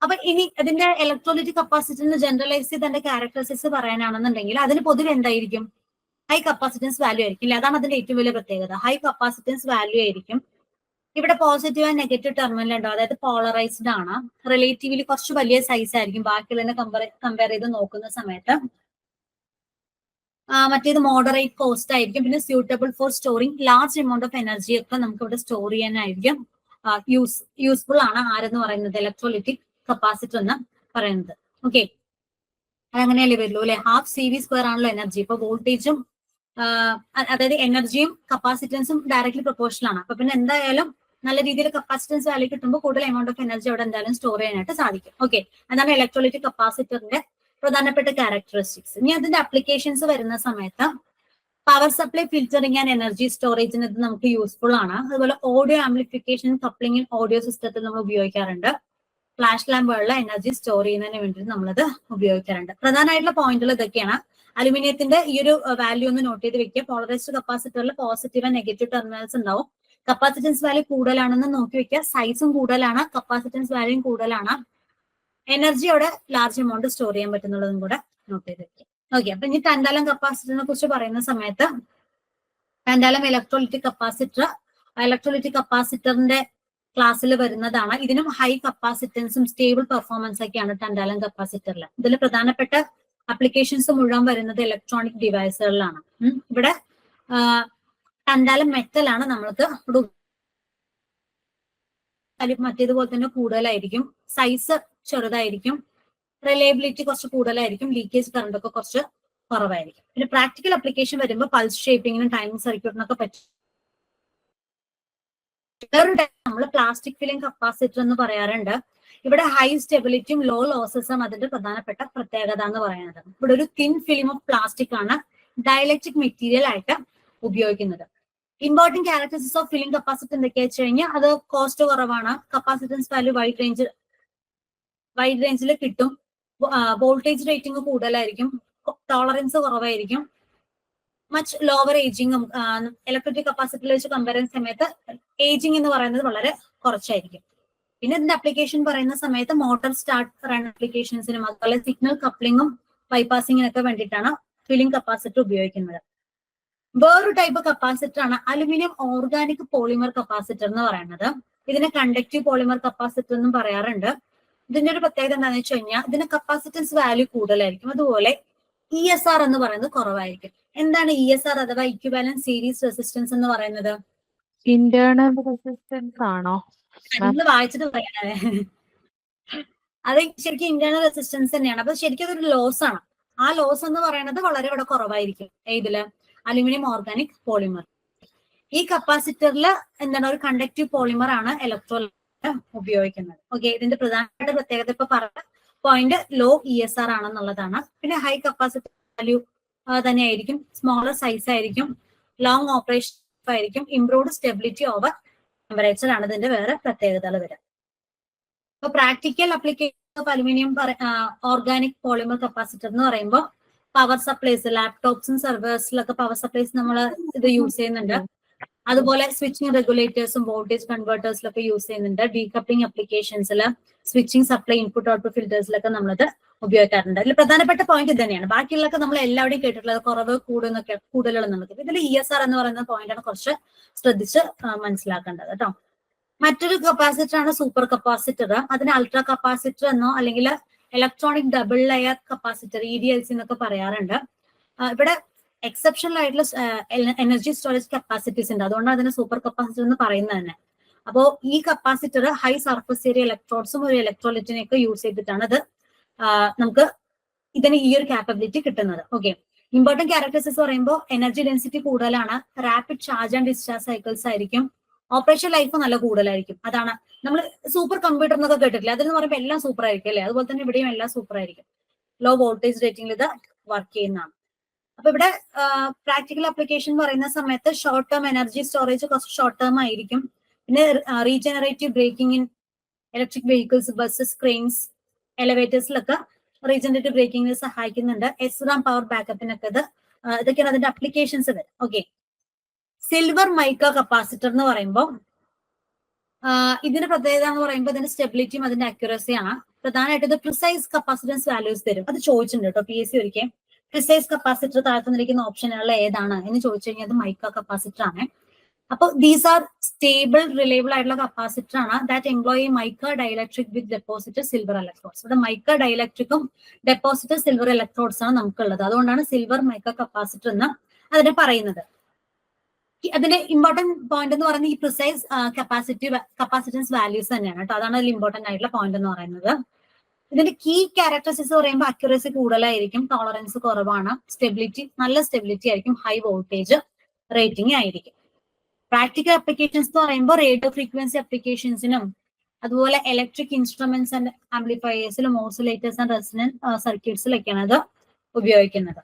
അപ്പൊ ഇനി അതിന്റെ ഇലക്ട്രോലൈറ്റിക് കപ്പാസിറ്ററിന് ജനറലൈസ് ചെയ്ത് അതിന്റെ ക്യാരക്ടറിസ്റ്റിക്സ് പറയാനാണെന്നുണ്ടെങ്കിൽ അതിന് പൊതുവെ എന്തായിരിക്കും? ഹൈ കപ്പാസിറ്റൻസ് വാല്യൂ ആയിരിക്കും. അതാണ് അതിന്റെ ഏറ്റവും വലിയ പ്രത്യേകത. ഹൈ കപ്പാസിറ്റൻസ് വാല്യൂ ആയിരിക്കും. ഇവിടെ പോസിറ്റീവ് ആൻഡ് നെഗറ്റീവ് ടെർമിനൽ ഉണ്ടാവും. അതായത് പോളറൈസ്ഡ് ആണ്. റിലേറ്റീവ്ലി കുറച്ച് വലിയ സൈസ് ആയിരിക്കും ബാക്കിയുള്ളതിനെ കമ്പയർ ചെയ്ത് നോക്കുന്ന സമയത്ത്. മറ്റേത് മോഡറേറ്റ് കോസ്റ്റ് ആയിരിക്കും. പിന്നെ suitable for storing large amount of energy ഒക്കെ നമുക്ക് ഇവിടെ സ്റ്റോർ ചെയ്യാനായിരിക്കും യൂസ്ഫുൾ ആണ്. ആരെന്ന് പറയുന്നത് ഇലക്ട്രോലൈറ്റിക് കപ്പാസിറ്റർ എന്ന് പറയുന്നത്. ഓക്കെ, അതങ്ങനെയല്ലേ വരുള്ളൂ അല്ലെ. ഹാഫ് CV² ആണല്ലോ എനർജി. ഇപ്പൊ വോൾട്ടേജും അതായത് എനർജിയും കപ്പാസിറ്റൻസും ഡയറക്ട്ലി പ്രൊപ്പോർഷണൽ ആണ്. അപ്പൊ പിന്നെ എന്തായാലും നല്ല രീതിയിൽ കപ്പാസിറ്റൻസ് വാല്യൂ കിട്ടുമ്പോൾ കൂടുതൽ എമൗണ്ട് ഓഫ് എനർജി അവിടെ എന്തായാലും സ്റ്റോർ ചെയ്യാനായിട്ട് സാധിക്കും. ഓക്കെ, അതാണ് ഇലക്ട്രോലൈറ്റിക് കപ്പാസിറ്ററിന്റെ പ്രധാനപ്പെട്ട ക്യാരക്ടറിസ്റ്റിക്സ്. ഇനി അതിന്റെ അപ്ലിക്കേഷൻസ് വരുന്ന സമയത്ത് power supply, filtering and energy സ്റ്റോറേജിന് ഇത് നമുക്ക് യൂസ്ഫുൾ ആണ്. അതുപോലെ ഓഡിയോ ആംപ്ലിഫിക്കേഷൻ, കപ്ലിംഗ് ഓഡിയോ സിസ്റ്റത്തിൽ നമ്മൾ ഉപയോഗിക്കാറുണ്ട്. ഫ്ലാഷ് ലാമ്പുകളിലെ എനർജി സ്റ്റോർ ചെയ്യുന്നതിന് വേണ്ടിയിട്ട് നമ്മളത് ഉപയോഗിക്കാറുണ്ട്. പ്രധാനമായിട്ടുള്ള പോയിന്റുകൾ ഇതൊക്കെയാണ്. അലുമിനിയത്തിന്റെ ഈ ഒരു വാല്യൂ ഒന്ന് നോട്ട് ചെയ്ത് വെക്കുക. പോളറൈസ്ഡ് കപ്പാസിറ്ററിൽ പോസിറ്റീവ് ആൻഡ് നെഗറ്റീവ് ടെർമിനൽസ് ഉണ്ടാവും. കപ്പാസിറ്റൻസ് വാല്യൂ കൂടുതലാണെന്ന് നോക്കി വെക്കുക. സൈസും കൂടുതലാണ്, കപ്പാസിറ്റൻസ് വാല്യൂയും കൂടുതലാണ്. എനർജി അവിടെ ലാർജ് എമൗണ്ട് സ്റ്റോർ ചെയ്യാൻ പറ്റുന്നുള്ളതും കൂടെ നോട്ട് ചെയ്ത് വെക്കുക. ഓക്കെ, അപ്പൊ ഇനി ടൻഡാലം കപ്പാസിറ്ററിനെ കുറിച്ച് പറയുന്ന സമയത്ത് ടൻഡാലം ഇലക്ട്രോലൈറ്റിക് കപ്പാസിറ്ററിന്റെ ക്ലാസ്സിൽ വരുന്നതാണ്. ഇതിനും ഹൈ കപ്പാസിറ്റൻസും സ്റ്റേബിൾ പെർഫോമൻസ് ഒക്കെയാണ് ടൻഡാലം കപ്പാസിറ്ററിൽ. ഇതിൽ പ്രധാനപ്പെട്ട അപ്ലിക്കേഷൻസ് മുഴുവൻ വരുന്നത് ഇലക്ട്രോണിക് ഡിവൈസുകളിലാണ്. ഇവിടെ ടൻഡാലം മെറ്റൽ ആണ് നമ്മൾക്ക് മറ്റേതുപോലെ തന്നെ കൂടുതലായിരിക്കും. സൈസ് ചെറുതായിരിക്കും. റിലയബിലിറ്റി കുറച്ച് കൂടുതലായിരിക്കും. ലീക്കേജ് കറണ്ട് ഒക്കെ കുറച്ച് കുറവായിരിക്കും. പിന്നെ പ്രാക്ടിക്കൽ അപ്ലിക്കേഷൻ വരുമ്പോൾ പൾസ് ഷേപ്പിങ്ങിനും ടൈമിംഗ് സർക്യൂട്ടിനൊക്കെ പറ്റും. വേറൊരു ടൈപ്പ് നമ്മൾ പ്ലാസ്റ്റിക് ഫിലിംഗ് കപ്പാസിറ്റർ എന്ന് പറയാറുണ്ട്. ഇവിടെ ഹൈ സ്റ്റെബിലിറ്റിയും ലോ ലോസസും അതിന്റെ പ്രധാനപ്പെട്ട പ്രത്യേകത എന്ന് പറയുന്നത്. ഇവിടെ ഒരു തിൻ ഫിലിം ഓഫ് പ്ലാസ്റ്റിക് ആണ് ഡയലക്ട്രിക് മെറ്റീരിയൽ ആയിട്ട് ഉപയോഗിക്കുന്നത്. Important characteristics of filling capacitor എന്തൊക്കെയാ വെച്ച് കഴിഞ്ഞാൽ അത് കോസ്റ്റ് കുറവാണ്. കപ്പാസിറ്റൻസ് വാല്യൂ വൈഡ് റേഞ്ചിൽ കിട്ടും. വോൾട്ടേജ് റേറ്റിംഗ് കൂടുതലായിരിക്കും. ടോളറൻസ് കുറവായിരിക്കും. മച്ച് ലോവർ ഏജിങ്ങും ഇലക്ട്രിക് കപ്പാസിറ്ററിൽ വെച്ച് കമ്പയർ ചെയ്യുന്ന സമയത്ത് ഏജിങ് എന്ന് പറയുന്നത് വളരെ കുറച്ചായിരിക്കും. പിന്നെ ഇതിന്റെ അപ്ലിക്കേഷൻ പറയുന്ന സമയത്ത് മോട്ടോർ സ്റ്റാർട്ട് റൺ അപ്ലിക്കേഷൻസിനും അതുപോലെ സിഗ്നൽ കപ്ലിങ്ങും ബൈപാസിങ്ങിനൊക്കെ വേണ്ടിയിട്ടാണ് ഫിലിംഗ് കപ്പാസിറ്റർ ഉപയോഗിക്കുന്നത്. വേറൊരു ടൈപ്പ് കപ്പാസിറ്റർ ആണ് അലുമിനിയം ഓർഗാനിക് പോളിമർ കപ്പാസിറ്റർ എന്ന് പറയുന്നത്. ഇതിനെ കണ്ടക്റ്റീവ് പോളിമർ കപ്പാസിറ്റർ എന്നും പറയാറുണ്ട്. ഇതിന്റെ ഒരു പ്രത്യേകത എന്താണെന്ന് വെച്ച് കഴിഞ്ഞാൽ ഇതിന് കപ്പാസിറ്റൻസ് വാല്യൂ കൂടുതലായിരിക്കും. അതുപോലെ ESR എന്ന് പറയുന്നത് കുറവായിരിക്കും. എന്താണ് ESR അഥവാ ഇക്വിവാലന്റ് സീരീസ് റെസിസ്റ്റൻസ് എന്ന് പറയുന്നത്? ഇന്റേണൽ റെസിസ്റ്റൻസ് ആണോ? നിങ്ങൾ വായിച്ചിട്ട് പറയാനേ. അത് ശരിക്കും ഇന്റേണൽ റെസിസ്റ്റൻസ് തന്നെയാണ്. അപ്പൊ ശരിക്കും അതൊരു ലോസ് ആണ്. ആ ലോസ് എന്ന് പറയുന്നത് വളരെ ഇവിടെ കുറവായിരിക്കും. ഇതില് അലുമിനിയം ഓർഗാനിക് പോളിമർ. ഈ കപ്പാസിറ്ററിൽ എന്താണ് ഒരു കണ്ടക്റ്റീവ് പോളിമർ ആണ് ഇലക്ട്രോലൈറ്റ് ഉപയോഗിക്കുന്നത്. ഓക്കെ, ഇതിന്റെ പ്രധാനപ്പെട്ട പ്രത്യേകത ഇപ്പൊ പറഞ്ഞ പോയിന്റ് ലോ ESR ആണെന്നുള്ളതാണ്. പിന്നെ ഹൈ കപ്പാസിറ്റി വാല്യൂ തന്നെയായിരിക്കും, സ്മോളർ സൈസ് ആയിരിക്കും, ലോങ് ഓപ്പറേഷൻ ആയിരിക്കും, ഇംപ്രൂവ്ഡ് സ്റ്റെബിലിറ്റി ഓവർ ടെമ്പറേച്ചർ ആണ് ഇതിന്റെ വേറെ പ്രത്യേകതകൾ വരിക. അപ്പൊ practical application of aluminium organic polymer capacitor എന്ന് പറയുമ്പോൾ പവർ സപ്ലൈസ്, ലാപ്ടോപ്സും സെർവേഴ്സിലൊക്കെ പവർ സപ്ലൈസ് നമ്മൾ ഇത് യൂസ് ചെയ്യുന്നുണ്ട്. അതുപോലെ സ്വിച്ചിങ് റെഗുലേറ്റേഴ്സും വോൾട്ടേജ് കൺവേർട്ടേഴ്സിലൊക്കെ യൂസ് ചെയ്യുന്നുണ്ട്. ഡീകപ്ലിംഗ് അപ്ലിക്കേഷൻസിൽ, സ്വിച്ചിങ് സപ്ലൈ ഇൻപുട്ട് ഔട്ട്പുട്ട് ഫിൽറ്റേഴ്സിലൊക്കെ നമ്മളത് ഉപയോഗിക്കാറുണ്ട്. ഇതിൽ പ്രധാനപ്പെട്ട പോയിന്റ് ഇത് തന്നെയാണ്. ബാക്കിയുള്ളതൊക്കെ നമ്മൾ എല്ലാവരുടെയും കേട്ടിട്ടുള്ളത് കുറവ് കൂടുന്നൊക്കെ കൂടുതലുള്ള നമുക്ക്. ഇതിൽ ESR എന്ന് പറയുന്ന പോയിന്റാണ് കുറച്ച് ശ്രദ്ധിച്ച് മനസ്സിലാക്കേണ്ടത് കേട്ടോ. മറ്റൊരു കപ്പാസിറ്റർ ആണ് സൂപ്പർ കപ്പാസിറ്റർ. അതിന് അൾട്രാ കപ്പാസിറ്റർ എന്നോ അല്ലെങ്കിൽ electronic double layer capacitor EDLC എന്നൊക്കെ പറയാറുണ്ട്. ഇവിടെ എക്സെപ്ഷണൽ ആയിട്ടുള്ള എനർജി സ്റ്റോറേജ് കപ്പാസിറ്റീസ് ഉണ്ട്, അതുകൊണ്ടാണ് അതിന് സൂപ്പർ കപ്പാസിറ്റർ എന്ന് പറയുന്നത് തന്നെ. അപ്പോൾ ഈ കപ്പാസിറ്റർ ഹൈ സർഫസ് ഏരിയ ഇലക്ട്രോഡ്സും ഒരു ഇലക്ട്രോലൈറ്റിനെയൊക്കെ യൂസ് ചെയ്തിട്ടാണ് അത് നമുക്ക് ഇതിന് ഈ ഒരു കാപ്പബിലിറ്റി കിട്ടുന്നത്. ഓക്കെ, ഇമ്പോർട്ടന്റ് ക്യാരക്ടറിസ്റ്റിക്സ് പറയുമ്പോൾ എനർജി ഡെൻസിറ്റി കൂടുതലാണ്, rapid charge and discharge cycles ആയിരിക്കും, ഓപ്പറേഷൻ ലൈഫ് നല്ല കൂടുതലായിരിക്കും. അതാണ് നമ്മൾ സൂപ്പർ കമ്പ്യൂട്ടർ എന്നൊക്കെ കേട്ടിട്ടില്ല, അതെന്ന് പറയുമ്പോൾ എല്ലാം സൂപ്പർ ആയിരിക്കും അല്ലേ. അതുപോലെ തന്നെ ഇവിടെയും എല്ലാം സൂപ്പർ ആയിരിക്കും. ലോ വോൾട്ടേജ് റേറ്റിംഗിൽ ഇത് വർക്ക് ചെയ്യുന്നതാണ്. അപ്പൊ ഇവിടെ പ്രാക്ടിക്കൽ ആപ്ലിക്കേഷൻ പറയുന്ന സമയത്ത് ഷോർട്ട് ടേം എനർജി സ്റ്റോറേജ് കുറച്ച് ഷോർട്ട് ടേം ആയിരിക്കും. പിന്നെ regenerative braking in electric vehicles, buses, cranes, എലവേറ്റേഴ്സിലൊക്കെ റീജനറേറ്റീവ് ബ്രേക്കിംഗിന് സഹായിക്കുന്നുണ്ട്. SRAM പവർ ബാക്കപ്പിനൊക്കെ ഇതൊക്കെയാണ് അതിന്റെ അപ്ലിക്കേഷൻസ് വരും. ഓക്കെ, സിൽവർ മൈക്ക കപ്പാസിറ്റർ എന്ന് പറയുമ്പോൾ ഇതിന്റെ പ്രത്യേകത എന്ന് പറയുമ്പോൾ ഇതിന്റെ സ്റ്റെബിലിറ്റിയും അതിന്റെ അക്യുറസിയാണ്. പ്രധാനമായിട്ട് ഇത് പ്രിസൈസ് കപ്പാസിറ്റൻസ് വാല്യൂസ് തരും. അത് ചോദിച്ചിട്ടുണ്ട് കേട്ടോ PSC ഒരിക്കൽ. പ്രിസൈസ് കപ്പാസിറ്റർ താഴ്ത്തുന്നിരിക്കുന്ന ഓപ്ഷനുകളിൽ ഏതാണ് എന്ന് ചോദിച്ചു കഴിഞ്ഞാൽ അത് മൈക്ക കപ്പാസിറ്റർ ആണ്. അപ്പോൾ ദീസ് ആർ സ്റ്റേബിൾ റിലയബിൾ ആയിട്ടുള്ള കപ്പാസിറ്റർ ആണ് that employee mica dielectric with deposited silver electrodes. ഇവിടെ മൈക്ക ഡൈലക്ട്രിക്കും ഡെപ്പോസിറ്റഡ് സിൽവർ ഇലക്ട്രോഡ്സ് ആണ് നമുക്കുള്ളത്. അതുകൊണ്ടാണ് സിൽവർ മൈക്ക കപ്പാസിറ്റർ എന്ന് അതിനെ പറയുന്നത്. അതിന്റെ ഇമ്പോർട്ടന്റ് പോയിന്റ് എന്ന് പറയുന്നത് ഈ പ്രിസൈസ് കപ്പാസിറ്റൻസ് വാല്യൂസ് തന്നെയാണ് കേട്ടോ. അതാണ് അതിൽ ഇമ്പോർട്ടന്റ് ആയിട്ടുള്ള പോയിന്റ് എന്ന് പറയുന്നത്. ഇതിന്റെ കീ ക്യാരക്ടറിസ്റ്റിക്സ് പറയുമ്പോൾ അക്യുറസി കൂടുതലായിരിക്കും, ടോളറൻസ് കുറവാണ്, സ്റ്റെബിലിറ്റി നല്ല സ്റ്റെബിലിറ്റി ആയിരിക്കും, ഹൈ വോൾട്ടേജ് റേറ്റിംഗ് ആയിരിക്കും. പ്രാക്ടിക്കൽ അപ്ലിക്കേഷൻസ് എന്ന് പറയുമ്പോൾ റേഡിയോ ഫ്രീക്വൻസി അപ്ലിക്കേഷൻസിനും അതുപോലെ ഇലക്ട്രിക് ഇൻസ്ട്രുമെന്റ്സ് ആൻഡ് ആംപ്ലിഫയേഴ്സിലും ഓസിലേറ്റേഴ്സ് ആൻഡ് റെസൊണന്റ് സർക്യൂട്ട്സിലൊക്കെയാണ് അത് ഉപയോഗിക്കുന്നത്.